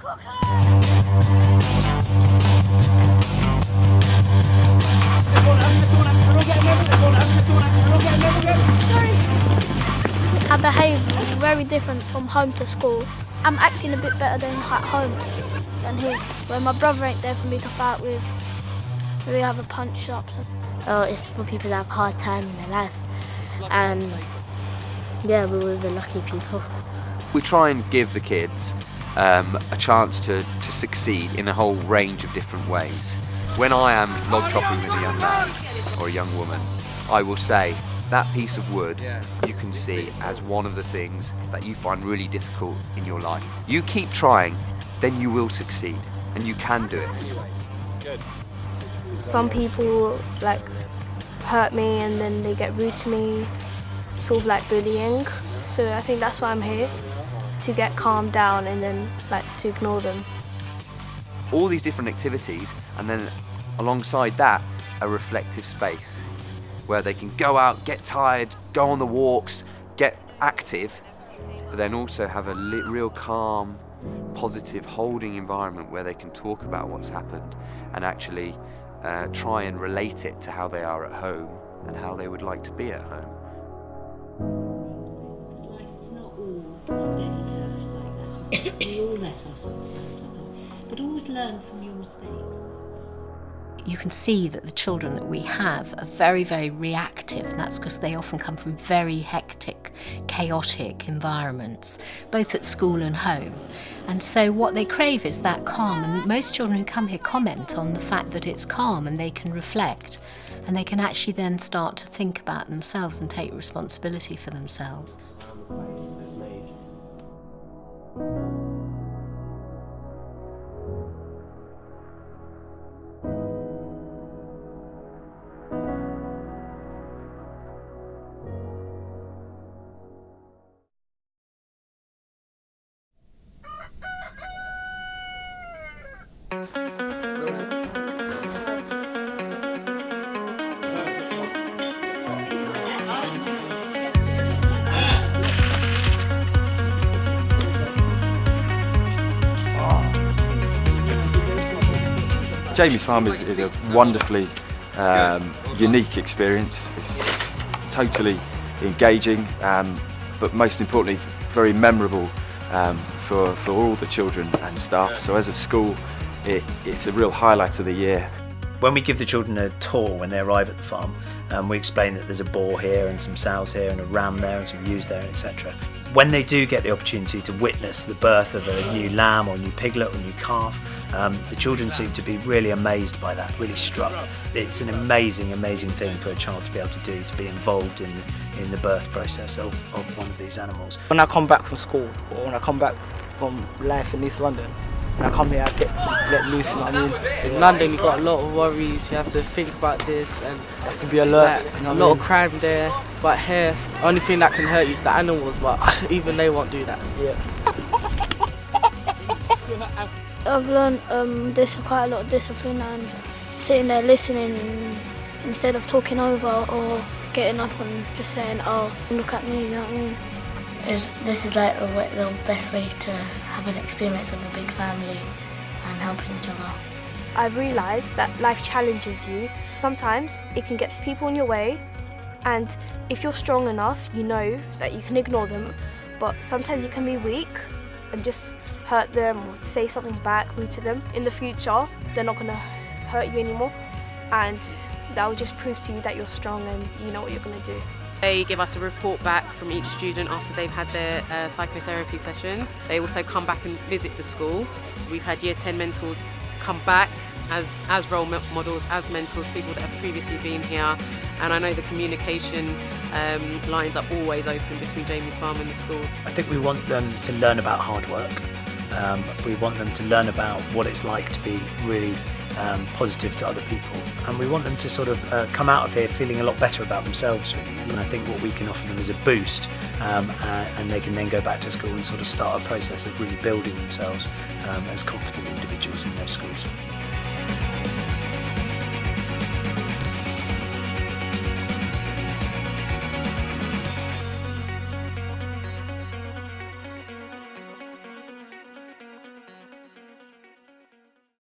I behave very different from home to school. I'm acting a bit better than at home than here. When my brother ain't there for me to fight with, we have a punch up. Oh, it's for people that have a hard time in their life. And yeah, we're the lucky people. We try and give the kids a chance to succeed in a whole range of different ways. When I am log chopping with a young man or a young woman, I will say, that piece of wood you can see as one of the things that you find really difficult in your life. You keep trying, then you will succeed, and you can do it. Some people like hurt me and then they get rude to me, sort of like bullying. So I think that's why I'm here, to get calmed down and then like to ignore them. All these different activities, and then alongside that, a reflective space where they can go out, get tired, go on the walks, get active, but then also have a real calm, positive, holding environment where they can talk about what's happened and actually try and relate it to how they are at home and how they would like to be at home. Life is not all steady curves like that. We all let ourselves down sometimes, but always learn from your mistakes. You can see that the children that we have are very, very reactive, and that's because they often come from very hectic, chaotic environments, both at school and home. And so what they crave is that calm, and most children who come here comment on the fact that it's calm and they can reflect, and they can actually then start to think about themselves and take responsibility for themselves. Jamie's Farm is a wonderfully unique experience. It's totally engaging, but most importantly, very memorable for all the children and staff. So as a school, it's a real highlight of the year. When we give the children a tour when they arrive at the farm, we explain that there's a boar here and some sows here and a ram there and some ewes there, etc. When they do get the opportunity to witness the birth of a new lamb or a new piglet or a new calf, the children seem to be really amazed by that, really struck. It's an amazing, amazing thing for a child to be able to do, to be involved in the birth process of one of these animals. When I come back from school, or when I come back from life in East London, when I come here I get to let loose, you know what I mean? In London you've got a lot of worries, you have to think about this and you have to be alert. Like, a lot of crime there, but here, only thing that can hurt you is the animals, but even they won't do that. Yeah. I've learned quite a lot of discipline and sitting there listening instead of talking over or getting up and just saying, oh, look at me, you know what I mean? This is like the best way to have an experience of a big family and helping each other. I've realised that life challenges you. Sometimes it can get people in your way, and if you're strong enough, you know that you can ignore them, but sometimes you can be weak and just hurt them or say something back, rude to them. In the future, they're not going to hurt you anymore, and that will just prove to you that you're strong and you know what you're going to do. They give us a report back from each student after they've had their psychotherapy sessions. They also come back and visit the school. We've had Year 10 mentors come back as role models, as mentors, people that have previously been here. And I know the communication lines are always open between Jamie's Farm and the schools. I think we want them to learn about hard work. We want them to learn about what it's like to be really positive to other people, and we want them to sort of come out of here feeling a lot better about themselves, really. And I think what we can offer them is a boost, and they can then go back to school and sort of start a process of really building themselves as confident individuals in those schools.